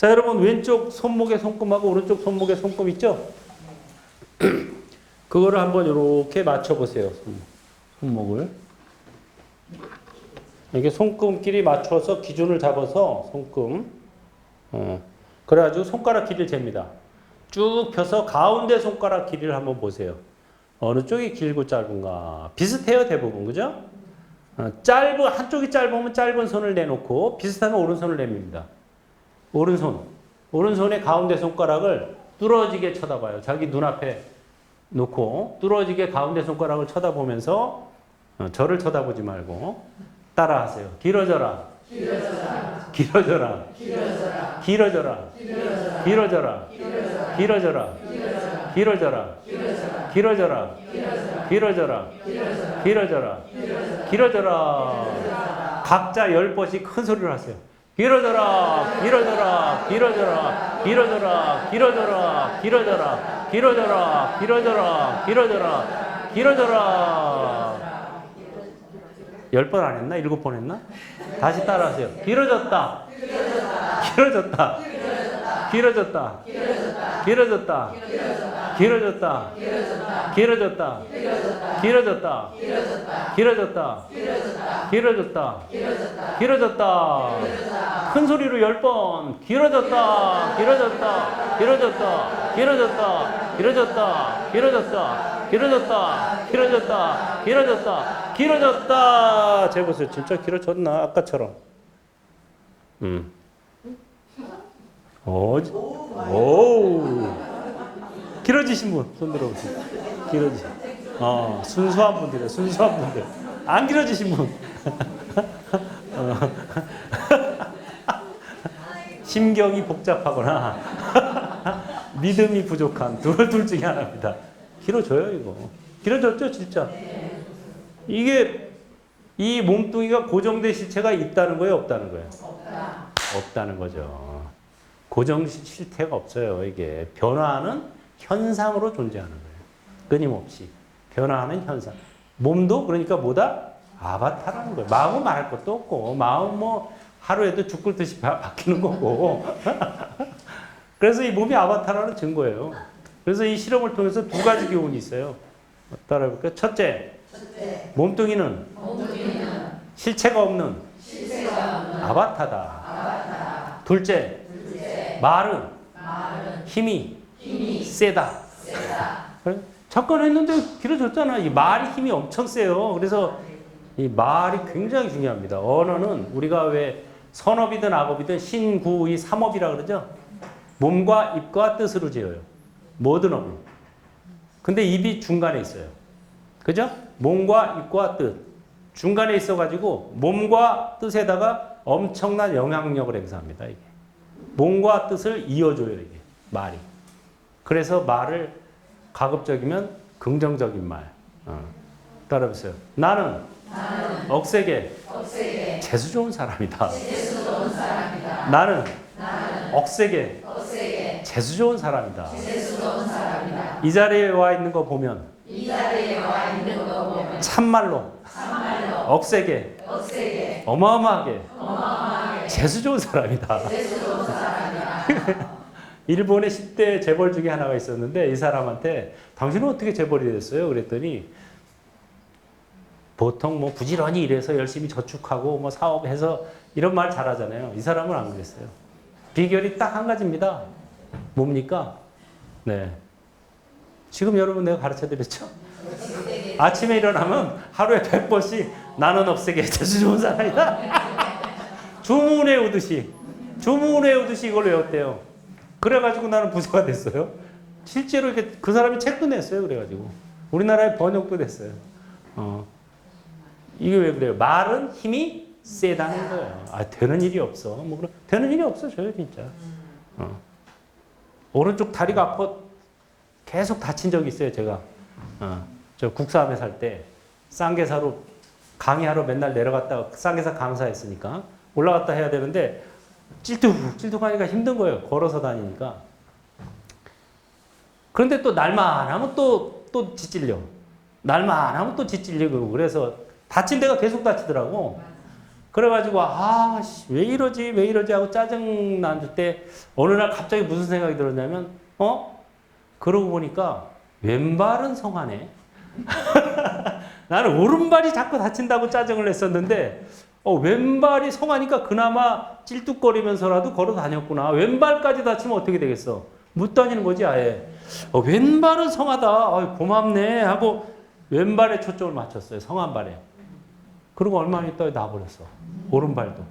자, 여러분 왼쪽 손목에 손금하고 오른쪽 손목에 손금 있죠? 그거를 한번 이렇게 맞춰보세요. 손목을. 이게 손금끼리 맞춰서 기준을 잡아서 손금. 그래가지고 손가락 길이를 잽니다. 쭉 펴서 가운데 손가락 길이를 한번 보세요. 어느 쪽이 길고 짧은가. 비슷해요, 대부분. 그죠? 한쪽이 짧으면 짧은 손을 내놓고 비슷하면 오른손을 내밉니다. 오른손의 가운데 손가락을 뚫어지게 쳐다봐요. 자기 눈앞에 놓고 뚫어지게 가운데 손가락을 쳐다보면서 저를 쳐다보지 말고 따라하세요. 길어져라. 길어져라. 길어져라. 길어져라. 길어져라. 길어져라. 길어져라. 길어져라. 길어져라. 길어져라. 길어져라. 각자 10번씩 큰 소리를 하세요. 길어져라. 길어져라. 길어져라. 길어져라. 길어져라. 길어져라. 길어져라. 길어져라. 길어져라. 길어져라. 10번 안 했나? 7번 했나? 다시 따라하세요. 길어졌다. 길어졌다. 길어졌다. 길어졌다. 길어졌다. 길어졌다. 길어졌다. 길어졌다. 길어졌다. 길어졌다. 큰 소리로 10번. 길어졌다. 길어졌다. 길어졌다. 길어졌다. 길어졌다. 길어졌다. 길어졌다. 길어졌다. 길어졌다. 길어졌다. 재보세요. 진짜 길어졌나? 아까처럼. 오. 길어지신 분, 손 들어보세요. 순수한 분들이에요, 순수한 분들. 안 길어지신 분. 심경이 복잡하거나, 믿음이 부족한 둘 중에 하나입니다. 길어져요, 이거. 길어졌죠, 진짜. 이게, 이 몸뚱이가 고정된 실체가 있다는 거예요, 없다는 거예요? 없다는 거죠. 고정 실체가 없어요, 이게. 변화하는 현상으로 존재하는 거예요. 끊임없이. 변화하는 현상. 몸도 그러니까 뭐다? 아바타라는 거예요. 마음은 말할 것도 없고, 마음 뭐 하루에도 죽을 듯이 바뀌는 거고. 그래서 이 몸이 아바타라는 증거예요. 그래서 이 실험을 통해서 두 가지 교훈이 있어요. 따라해볼까요? 첫째, 몸뚱이는 실체가 없는 아바타다. 둘째, 말은 힘이 세다. 접근했는데 길어졌잖아. 이 말이 힘이 엄청 세요. 그래서 이 말이 굉장히 중요합니다. 언어는 우리가 왜 선업이든 악업이든 신구의 삼업이라 그러죠. 몸과 입과 뜻으로 지어요. 모든 업은. 근데 입이 중간에 있어요. 그죠? 몸과 입과 뜻. 중간에 있어가지고 몸과 뜻에다가 엄청난 영향력을 행사합니다. 이게. 몸과 뜻을 이어줘요. 이게 말이. 그래서 말을 가급적이면 긍정적인 말. 따라해보세요. 나는 억세게 재수 좋은 사람이다. 나는 억세게 재수 좋은 사람이다. 이 자리에 와 있는 거 보면 참말로 억세게 어마어마하게 재수 좋은 사람이다. 일본의 10대 재벌 중에 하나가 있었는데 이 사람한테 당신은 어떻게 재벌이 됐어요? 그랬더니 보통 뭐 부지런히 일해서 열심히 저축하고 뭐 사업해서 이런 말 잘하잖아요. 이 사람은 안 그랬어요. 비결이 딱 한 가지입니다. 뭡니까? 네. 지금 여러분 내가 가르쳐 드렸죠? 아침에 일어나면 하루에 100번씩 나는 없애게 재수 좋은 사람이다. 주문해 오듯이 이걸 외웠대요. 그래가지고 나는 부자가 됐어요. 실제로 이렇게 그 사람이 책도 냈어요. 그래가지고 우리나라에 번역도 됐어요. 이게 왜 그래요? 말은 힘이 세다는 거예요. 되는 일이 없어. 뭐 그런 되는 일이 없어져요, 진짜. 오른쪽 다리가 아파 계속 다친 적이 있어요, 제가. 저 국사함에 살 때 쌍계사로 강의하러 맨날 내려갔다가 쌍계사 강사했으니까 올라갔다 해야 되는데 찔뚝하니까 힘든 거예요. 걸어서 다니니까. 그런데 또 날만 하면 또 뒷질려. 날만 하면 또 뒷질리고 그래서 다친 데가 계속 다치더라고. 그래가지고 왜 이러지 하고 짜증 난 때 어느 날 갑자기 무슨 생각이 들었냐면 그러고 보니까 왼발은 성하네. 나는 오른발이 자꾸 다친다고 짜증을 냈었는데 왼발이 성하니까 그나마 찔뚝거리면서라도 걸어 다녔구나. 왼발까지 다치면 어떻게 되겠어? 못 다니는 거지 아예. 왼발은 성하다. 고맙네 하고 왼발에 초점을 맞췄어요. 성한 발에. 그리고 얼마 있다가 놔버렸어. 오른발도.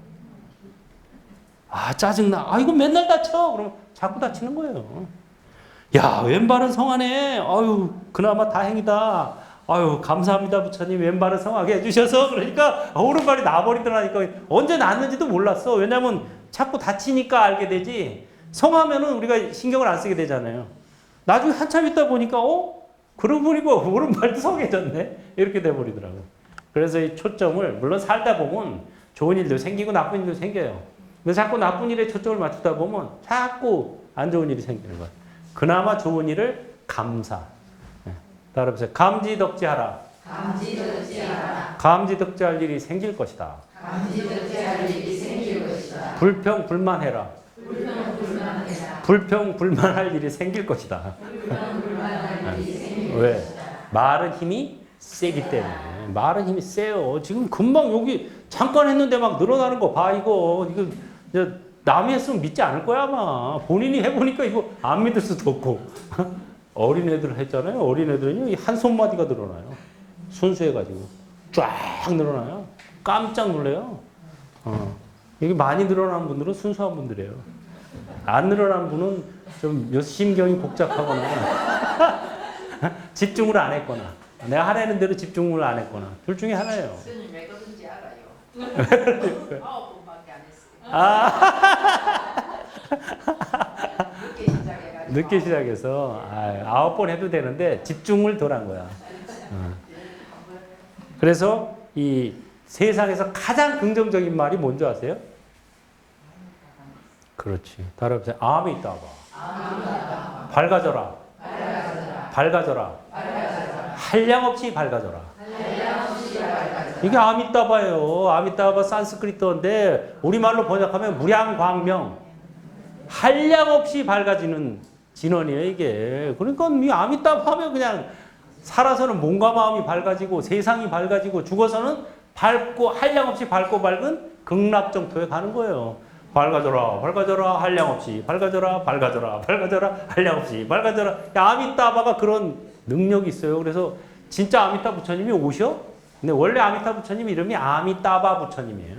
짜증나. 이거 맨날 다쳐. 그럼 자꾸 다치는 거예요. 야, 왼발은 성하네. 그나마 다행이다. 감사합니다, 부처님. 왼발은 성하게 해주셔서. 그러니까 오른발이 나버리더라니까. 언제 났는지도 몰랐어. 왜냐면 자꾸 다치니까 알게 되지. 성하면은 우리가 신경을 안 쓰게 되잖아요. 나중에 한참 있다 보니까, 그러고 보니까 오른발도 성해졌네. 이렇게 돼버리더라고요. 그래서 이 초점을, 물론 살다 보면 좋은 일도 생기고 나쁜 일도 생겨요. 근데 자꾸 나쁜 일에 초점을 맞추다 보면 자꾸 안 좋은 일이 생기는 거예요. 그나마 좋은 일을 감사. 따라해보세요. 감지덕지하라. 감지덕지할 일이 생길 것이다. 불평불만해라. 불평불만할 일이 생길 것이다. 왜? 말은 힘이 세기 때문에. 말은 힘이 세요. 지금 금방 여기 잠깐 했는데 막 늘어나는 거 봐. 이거 남이 했으면 믿지 않을 거야 아마. 본인이 해보니까 이거 안 믿을 수도 없고. 어린애들 했잖아요. 어린애들은요 한 손마디가 늘어나요. 순수해가지고 쫙 늘어나요. 깜짝 놀래요. 여기 많이 늘어난 분들은 순수한 분들이에요. 안 늘어난 분은 좀 심경이 복잡하거나 집중을 안 했거나 내가 하라는 대로 집중을 안 했거나 둘 중에 하나예요. 스님 왜 그런지 알아요. 9번밖에 안 했어요. 늦게 시작해서 9번 해도 되는데 집중을 덜 한 거야. 그래서 이 세상에서 가장 긍정적인 말이 뭔지 아세요? 그렇지. 따라해보세요. 아미따바. 밝아져라. 밝아져라. 한량없이 밝아져라. 이게 아미따바예요. 아미따바 산스크리트어인데 우리말로 번역하면 무량광명. 한량없이 밝아지는 진원이에요 이게. 그러니까 이 아미따바 하면 그냥 살아서는 몸과 마음이 밝아지고 세상이 밝아지고 죽어서는 밝고 한량없이 밝고 밝은 극락정토에 가는 거예요. 밝아져라 밝아져라 한량없이 밝아져라 밝아져라 밝아져라 한량없이 밝아져라. 아미따바가 그런 능력이 있어요. 그래서 진짜 아미따 부처님이 오셔? 근데 원래 아미따 부처님 이름이 아미따바 부처님이에요.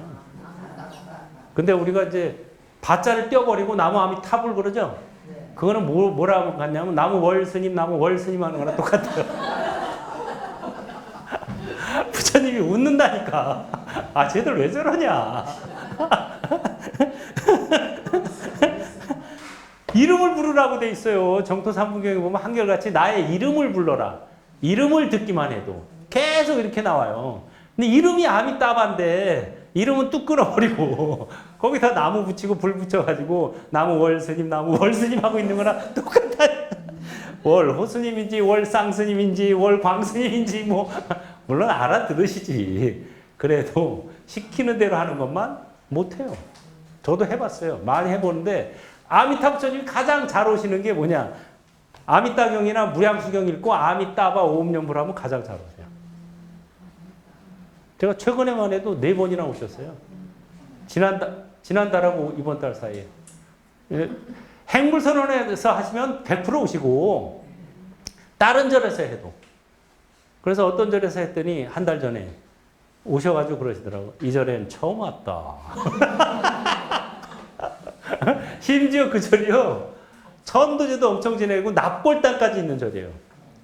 근데 우리가 이제 바자를 떼어버리고 나무 아미타불 그러죠? 그거는 뭐라고 같냐면 나무 월스님 하는 거랑 똑같아요. 부처님이 웃는다니까. 쟤들 왜 저러냐. 이름을 부르라고 돼 있어요. 정토 삼부경에 보면 한결같이 나의 이름을 불러라. 이름을 듣기만 해도 계속 이렇게 나와요. 근데 이름이 아미따바인데 이름은 뚝 끊어버리고 거기다 나무 붙이고 불 붙여가지고 나무 월스님 하고 있는 거랑 똑같아. 월 호스님인지 월 쌍스님인지 월 광스님인지 물론 알아들으시지. 그래도 시키는 대로 하는 것만 못해요. 저도 해봤어요. 많이 해보는데 아미타 부처님이 가장 잘 오시는 게 뭐냐. 아미따경이나 무량수경 읽고 아미따바 오음연불 하면 가장 잘 오세요. 제가 최근에만 해도 4번이나 오셨어요. 지난달하고 이번 달 사이에. 행불선언에서 하시면 100% 오시고 다른 절에서 해도. 그래서 어떤 절에서 했더니 한 달 전에 오셔가지고 그러시더라고. 이 절엔 처음 왔다. 심지어 그 절이요. 천도제도 엄청 지내고 납골당까지 있는 절이에요.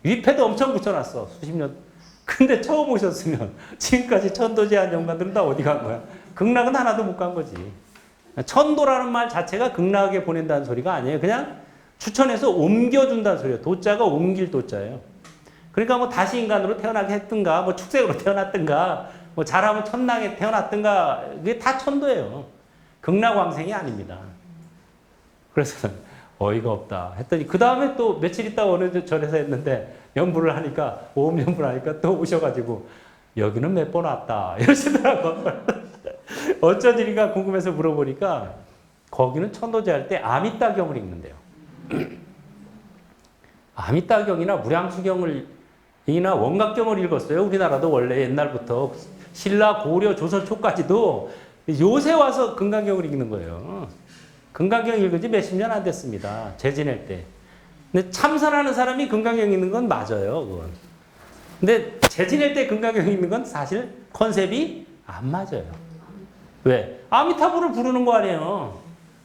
위패도 엄청 붙여놨어. 수십 년. 근데 처음 오셨으면 지금까지 천도제한 영관들은 다 어디 간 거야? 극락은 하나도 못 간 거지. 천도라는 말 자체가 극락에 보낸다는 소리가 아니에요. 그냥 추천해서 옮겨준다는 소리예요. 도자가 옮길 도자예요. 그러니까 다시 인간으로 태어나게 했든가, 축생으로 태어났든가, 잘하면 천당에 태어났든가, 그게 다 천도예요. 극락왕생이 아닙니다. 그래서 어이가 없다 했더니 그 다음에 또 며칠 있다가 어느 절에서 했는데 연불을 하니까 오음연불 하니까 또 오셔가지고 여기는 몇 번 왔다 이러시더라고. 어쩐 일인가 궁금해서 물어보니까 거기는 천도제 할 때 아미따경을 읽는데요. 아미따경이나 무량수경이나 원각경을 읽었어요. 우리나라도 원래 옛날부터 신라, 고려, 조선 초까지도 요새 와서 금강경을 읽는 거예요. 금강경 읽은 지 몇십 년 안 됐습니다. 제 지낼 때. 근데 참선하는 사람이 금강경 읽는 건 맞아요. 그건. 근데 제 지낼 때 금강경 읽는 건 사실 컨셉이 안 맞아요. 왜? 아미타불을 부르는 거 아니에요.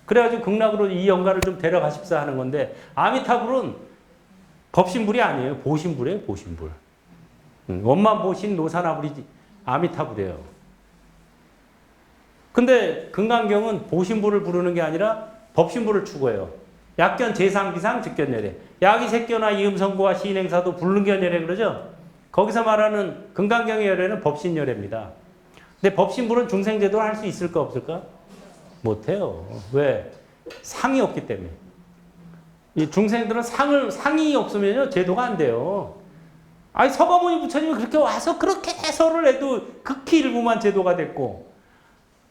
그래가지고 극락으로 이 영가를 좀 데려가십사 하는 건데 아미타불은 법신불이 아니에요. 보신불이에요. 보신불. 원만 보신 노사나불이지 아미타불이에요. 근데 금강경은 보신불을 부르는 게 아니라 법신불을 추구해요. 약견 재상비상 즉견열애. 약이 색견화 이음성고와 시인행사도 불능견열애 그러죠. 거기서 말하는 금강경의 열애는 법신열애입니다. 근데 법신불은 중생제도를 할 수 있을까 없을까? 못해요. 왜? 상이 없기 때문에. 이 중생들은 상이 없으면요 제도가 안 돼요. 아니 서가모니 부처님이 그렇게 와서 그렇게 해설을 해도 극히 일부만 제도가 됐고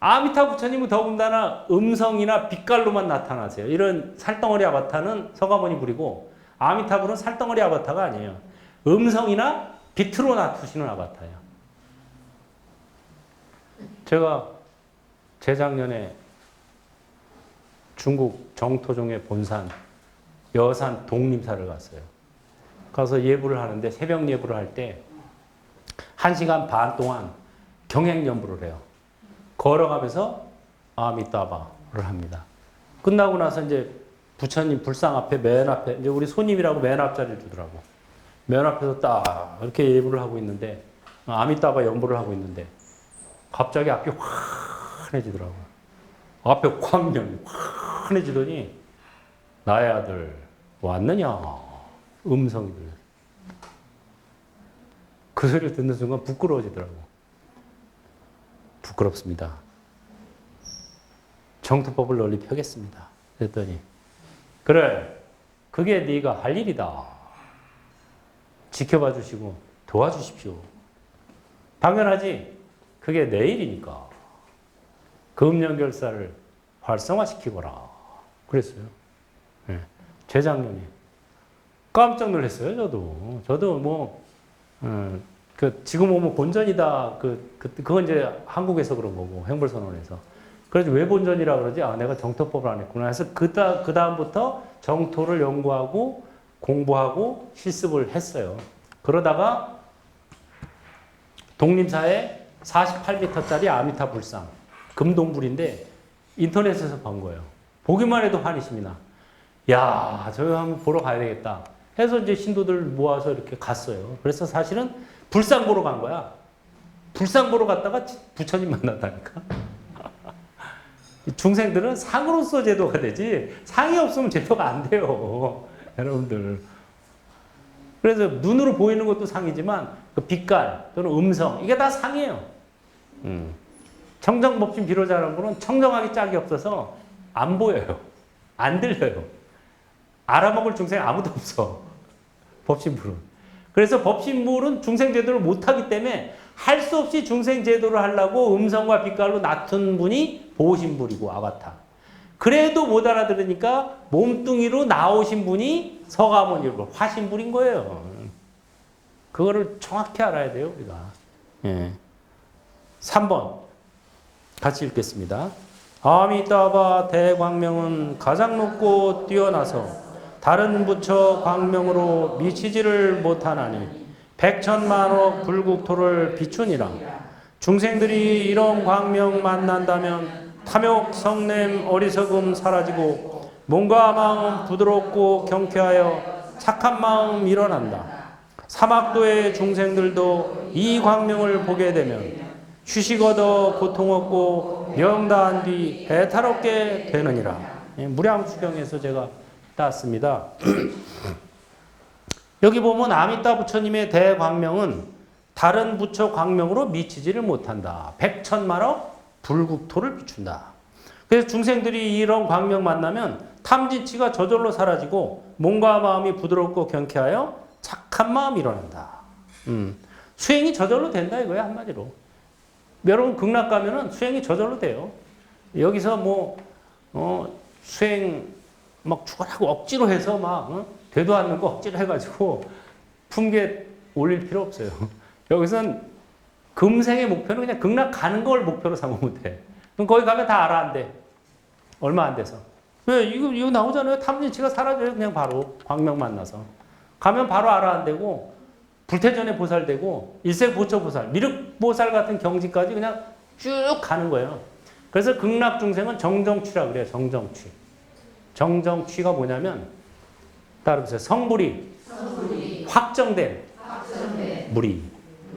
아미타 부처님은 더군다나 음성이나 빛깔로만 나타나세요. 이런 살덩어리 아바타는 서가모니 불이고 아미타불은 살덩어리 아바타가 아니에요. 음성이나 빛으로 나타나시는 아바타예요. 제가 재작년에 중국 정토종의 본산 여산 독림사를 갔어요. 가서 예불을 하는데 새벽 예불을 할 때 1시간 반 동안 경행 연불을 해요. 걸어가면서 아미따바를 합니다. 끝나고 나서 이제 부처님 불상 앞에 맨 앞에 이제 우리 손님이라고 맨 앞자리를 주더라고. 맨 앞에서 딱 이렇게 예불을 하고 있는데 아미따바 연불을 하고 있는데 갑자기 앞이 환해지더라고. 앞에 광명이 환해지더니 나의 아들 왔느냐 음성이 들려요. 그 소리를 듣는 순간 부끄러워지더라고. 부끄럽습니다. 정토법을 널리 펴겠습니다. 그랬더니 그래 그게 네가 할 일이다. 지켜봐 주시고 도와주십시오. 당연하지. 그게 내 일이니까. 금연결사를 활성화시키거라. 그랬어요. 네. 재작년에. 깜짝 놀랐어요, 저도 뭐, 지금 오면 본전이다. 그건 이제 한국에서 그런 거고, 행불선언에서. 그래서 왜 본전이라 그러지? 아, 내가 정토법을 안 했구나. 그래서 그 다음부터 정토를 연구하고, 공부하고, 실습을 했어요. 그러다가, 독림사에 48m짜리 아미타 불상, 금동불인데, 인터넷에서 본 거예요. 보기만 해도 환희심이 나. 야, 저거 한번 보러 가야 되겠다. 해서 이제 신도들 모아서 이렇게 갔어요. 그래서 사실은 불상 보러 간 거야. 불상 보러 갔다가 부처님 만났다니까. 중생들은 상으로서 제도가 되지 상이 없으면 제도가 안 돼요. 여러분들. 그래서 눈으로 보이는 것도 상이지만 그 빛깔 또는 음성 이게 다 상이에요. 청정법신 비로자라는 거는 청정하기 짝이 없어서 안 보여요. 안 들려요. 알아먹을 중생 아무도 없어. 법신불은. 그래서 법신불은 중생제도를 못하기 때문에 할 수 없이 중생제도를 하려고 음성과 빛깔로 낮춘 분이 보신불이고 아바타. 그래도 못 알아들으니까 몸뚱이로 나오신 분이 서가모니불, 화신불인 거예요. 그거를 정확히 알아야 돼요, 우리가. 예. 3번. 같이 읽겠습니다. 아미따바 대광명은 가장 높고 뛰어나서 다른 부처 광명으로 미치지를 못하나니 백천만억 불국토를 비추니라. 중생들이 이런 광명 만난다면 탐욕 성냄 어리석음 사라지고 몸과 마음 부드럽고 경쾌하여 착한 마음 일어난다. 사막도의 중생들도 이 광명을 보게 되면 휴식 얻어 고통 없고 명다한 뒤 해탈없게 되느니라. 무량수경에서 제가 땄습니다. 여기 보면 아미따 부처님의 대광명은 다른 부처 광명으로 미치지를 못한다. 백천만억 불국토를 비춘다. 그래서 중생들이 이런 광명 만나면 탐진치가 저절로 사라지고 몸과 마음이 부드럽고 경쾌하여 착한 마음이 일어난다. 수행이 저절로 된다 이거야 한마디로. 여러분 극락 가면은 수행이 저절로 돼요. 여기서 뭐 수행 막 죽어라고 억지로 해서 막 되도 않는 거 억지로 해가지고 품계 올릴 필요 없어요. 여기선 금생의 목표는 그냥 극락 가는 걸 목표로 삼으면 돼. 그럼 거기 가면 다 알아한대. 얼마 안 돼서. 왜? 이거 나오잖아요. 탐진치가 사라져요. 그냥 바로 광명 만나서. 가면 바로 알아한대고 불태전에 보살되고 일생보처보살, 미륵보살 같은 경지까지 그냥 쭉 가는 거예요. 그래서 극락 중생은 정정취라 그래요. 정정취. 정정취가 뭐냐면 따라보세요. 성불이 확정된 무리.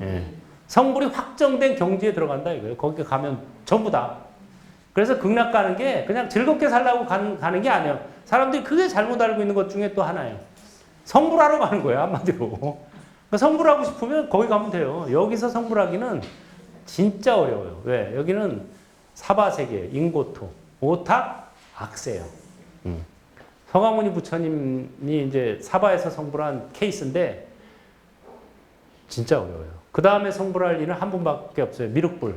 예. 성불이 확정된 경지에 들어간다 이거예요. 거기 가면 전부 다. 그래서 극락 가는 게 그냥 즐겁게 살라고 가는 게 아니에요. 사람들이 그게 잘못 알고 있는 것 중에 또 하나예요. 성불하러 가는 거예요. 한마디로. 성불하고 싶으면 거기 가면 돼요. 여기서 성불하기는 진짜 어려워요. 왜? 여기는 사바세계, 인고토, 오탁, 악세요. 서가모니 부처님이 이제 사바에서 성불한 케이스인데 진짜 어려워요. 그 다음에 성불할 일은 한 분밖에 없어요. 미륵불.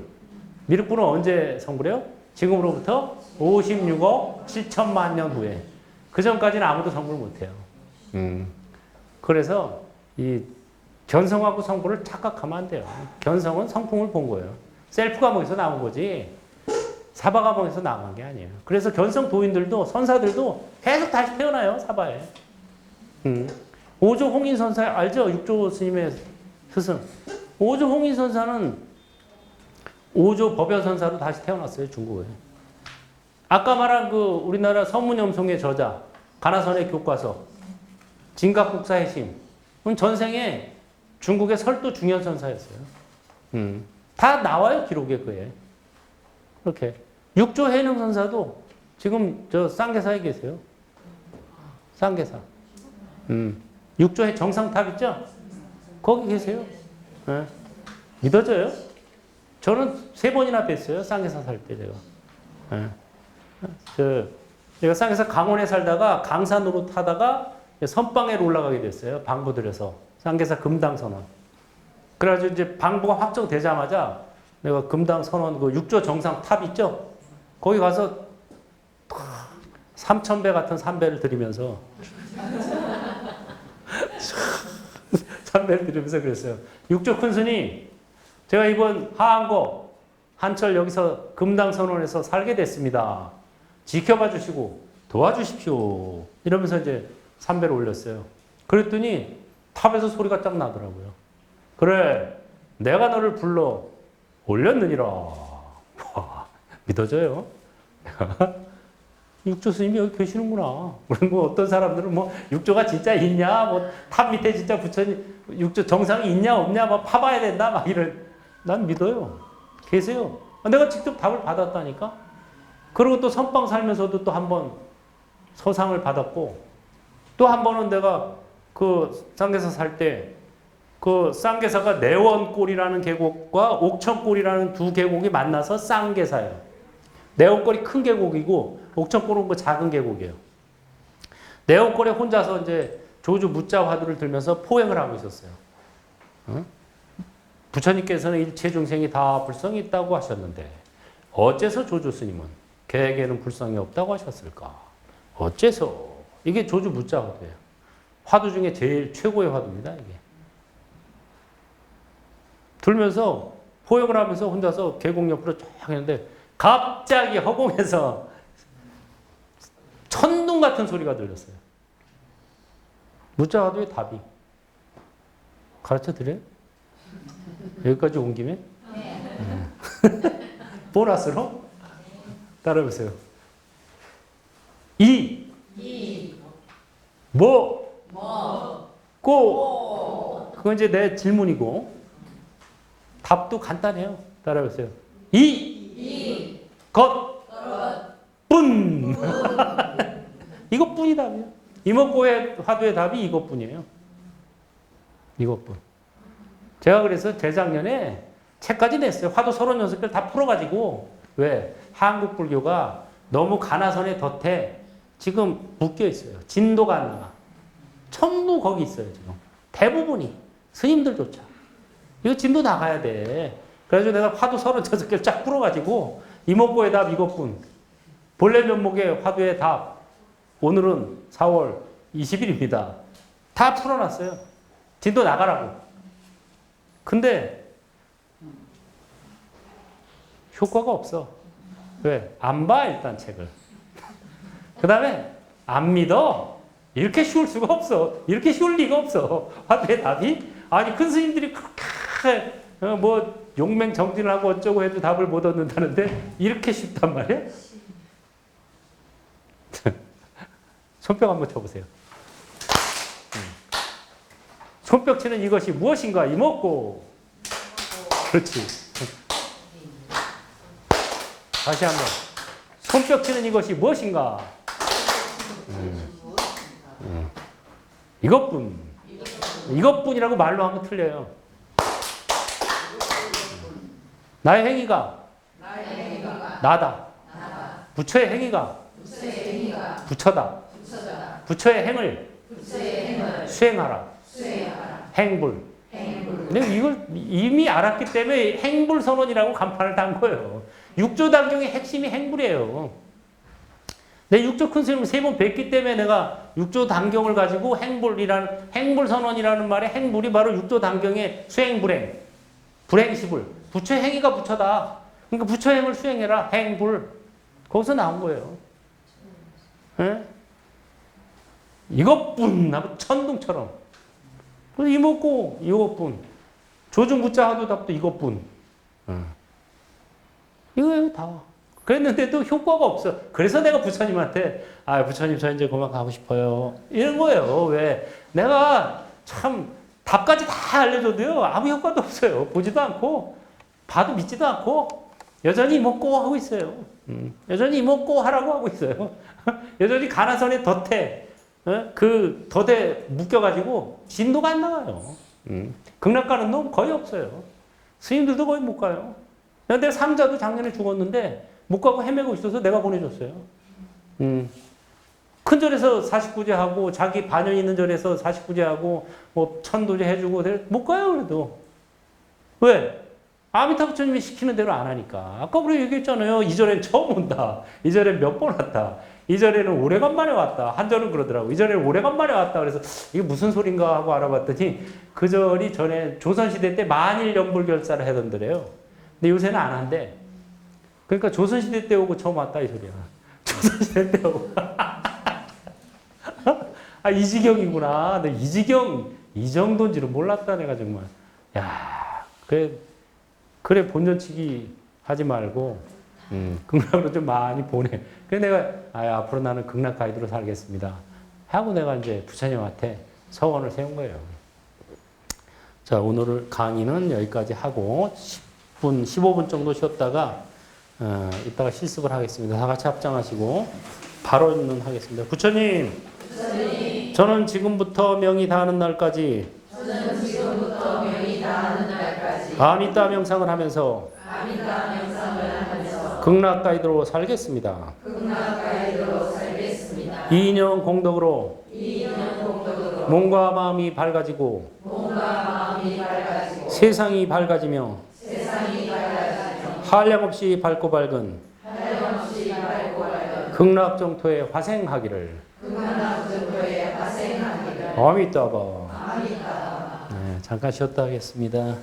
미륵불은 언제 성불해요? 지금으로부터 56억 7천만 년 후에. 그 전까지는 아무도 성불 못해요. 그래서 이 견성하고 성불을 착각하면 안 돼요. 견성은 성품을 본 거예요. 셀프 감옥에서 나온 거지 사바 감옥에서 나온 게 아니에요. 그래서 견성 도인들도 선사들도 계속 다시 태어나요. 사바에. 오조 홍인 선사 알죠? 육조 스님의 스승. 오조 홍인 선사는 오조 법연 선사로 다시 태어났어요. 중국에. 아까 말한 그 우리나라 서문염송의 저자 가나선의 교과서 진각국사 해심 전생에 중국의 설도 중현선사였어요. 다 나와요. 기록에 그에. 이렇게. 육조 해능선사도 지금 저 쌍계사에 계세요. 쌍계사. 육조 정상탑 있죠? 거기 계세요. 네. 믿어져요? 저는 3번이나 뵀어요. 쌍계사 살 때 제가. 네. 제가 쌍계사 강원에 살다가 강산으로 타다가 선방에로 올라가게 됐어요. 방부 들여서. 쌍계사 금당 선원. 그래가지고 이제 방부가 확정되자마자 내가 금당 선원 그 육조 정상 탑 있죠? 거기 가서 3,000배 같은 삼배를 드리면서 삼배를 드리면서 그랬어요. 육조 큰 스님, 제가 이번 하한거 한철 여기서 금당 선원에서 살게 됐습니다. 지켜봐 주시고 도와주십시오. 이러면서 이제 삼배를 올렸어요. 그랬더니 탑에서 소리가 딱 나더라고요. 그래, 내가 너를 불러 올렸느니라. 와, 믿어져요? 육조 스님이 여기 계시는구나. 뭐 어떤 사람들은 뭐 육조가 진짜 있냐, 뭐 탑 밑에 진짜 부처님 육조 정상이 있냐 없냐, 막 파봐야 된다, 막 이런. 난 믿어요. 계세요. 내가 직접 답을 받았다니까. 그리고 또 선방 살면서도 또 한 번 서상을 받았고, 또 한 번은 내가 그 쌍계사 살 때 그 쌍계사가 내원골이라는 계곡과 옥천골이라는 두 계곡이 만나서 쌍계사예요. 내원골이 큰 계곡이고 옥천골은 그 작은 계곡이에요. 내원골에 혼자서 이제 조주 무자 화두를 들면서 포행을 하고 있었어요. 응? 부처님께서는 일체 중생이 다 불성이 있다고 하셨는데 어째서 조주 스님은 걔에게는 불성이 없다고 하셨을까? 어째서? 이게 조주 무자 화두예요. 화두 중에 제일 최고의 화두입니다. 이게. 들면서 포용을 하면서 혼자서 계곡 옆으로 쫙 했는데 갑자기 허공에서 천둥 같은 소리가 들렸어요. 무자 화두의 답이. 가르쳐 드려요? 여기까지 온 김에? 네. 보너스로? 따라해보세요. 고. 그건 이제 내 질문이고, 답도 간단해요. 따라해보세요. 뿐. 이것뿐이 답이에요. 이목고의 화두의 답이 이것뿐이에요. 이것뿐. 제가 그래서 재작년에 책까지 냈어요. 화두 36개를 다 풀어가지고. 왜? 한국 불교가 너무 가나선에 덫에 지금 묶여 있어요. 진도가 안 나가. 전부 거기 있어요, 지금. 대부분이. 스님들조차. 이거 진도 나가야 돼. 그래가지고 내가 화두 35개를 쫙 풀어가지고 이목구의 답 이것뿐. 본래 면목의 화두의 답. 오늘은 4월 20일입니다. 다 풀어놨어요. 진도 나가라고. 근데 효과가 없어. 왜? 안 봐, 일단 책을. 그 다음에 안 믿어. 이렇게 쉬울 수가 없어. 이렇게 쉬울 리가 없어. 화두의 답이? 아니, 큰 스님들이 그렇게 뭐 용맹정진을 하고 어쩌고 해도 답을 못 얻는다는데 이렇게 쉽단 말이야? 손뼉 한번 쳐보세요. 손뼉 치는 이것이 무엇인가? 이목구. 그렇지. 다시 한번. 손뼉 치는 이것이 무엇인가? 이것뿐. 이것뿐이라고 말로 하면 틀려요. 나의 행위가 나다. 부처의 행위가 부처다. 부처의 행을 수행하라. 행불. 근데 이걸 이미 알았기 때문에 행불 선언이라고 간판을 단 거예요. 육조 단경의 핵심이 행불이에요. 내 육조 큰 스님을 3번 뵀기 때문에 내가 육조 단경을 가지고 행불 선언이라는 말의 행불이 바로 육조 단경의 수행불행, 불행시불. 부처의 행위가 부처다. 그러니까 부처의 행을 수행해라. 행불. 거기서 나온 거예요. 예? 이것뿐 하고 천둥처럼. 그래서 이목구 이것뿐. 조중부자 하도 답도 이것뿐. 이거예요 다. 그랬는데도 효과가 없어. 그래서 내가 부처님한테 부처님 저 이제 그만 가고 싶어요. 이런 거예요. 왜? 내가 참 답까지 다 알려줘도요 아무 효과도 없어요. 보지도 않고 봐도 믿지도 않고 여전히 이목구 하고 있어요. 여전히 이목구 하라고 하고 있어요. 여전히 가나선의 덫에 그 덫에 묶여가지고 진도가 안 나와요. 극락 가는 놈 거의 없어요. 스님들도 거의 못 가요. 내가 삼자도 작년에 죽었는데 못 가고 헤매고 있어서 내가 보내줬어요. 큰 절에서 49제 하고 자기 반연 있는 절에서 49제 하고 뭐 천도제 해주고 못 가요 그래도. 왜? 아미타 부처님이 시키는 대로 안 하니까. 아까 우리 얘기했잖아요. 이절엔 처음 온다. 이절엔 몇 번 왔다. 이절에는 오래간만에 왔다. 한절은 그러더라고. 이절에는 오래간만에 왔다. 그래서 이게 무슨 소린가 하고 알아봤더니 그 절이 전에 조선시대 때 만일연불결사를 하던더래요. 근데 요새는 안 한대. 그러니까 조선시대 때 오고 처음 왔다 이 소리야. 조선시대 때 오고. 이 지경이구나. 근데 이 지경 이 정도인지는 몰랐다 내가 정말. 야, 그래 본전치기 하지 말고 극락으로 좀 많이 보내. 그래서 내가 앞으로 나는 극락 가이드로 살겠습니다. 하고 내가 이제 부처님한테 서원을 세운 거예요. 자, 오늘 강의는 여기까지 하고 10분, 15분 정도 쉬었다가 이따가 실습을 하겠습니다. 다 같이 합장하시고 발언은 하겠습니다. 부처님, 저는 지금부터 명이 다하는 날까지 아미따 명상을 하면서 극락 가이드로 살겠습니다. 이인영 공덕으로 몸과 마음이 밝아지고 세상이 밝아지며 한량없이 밝고 밝은 극락 정토에 화생하기를. 아미따바. 네, 잠깐 쉬었다 하겠습니다.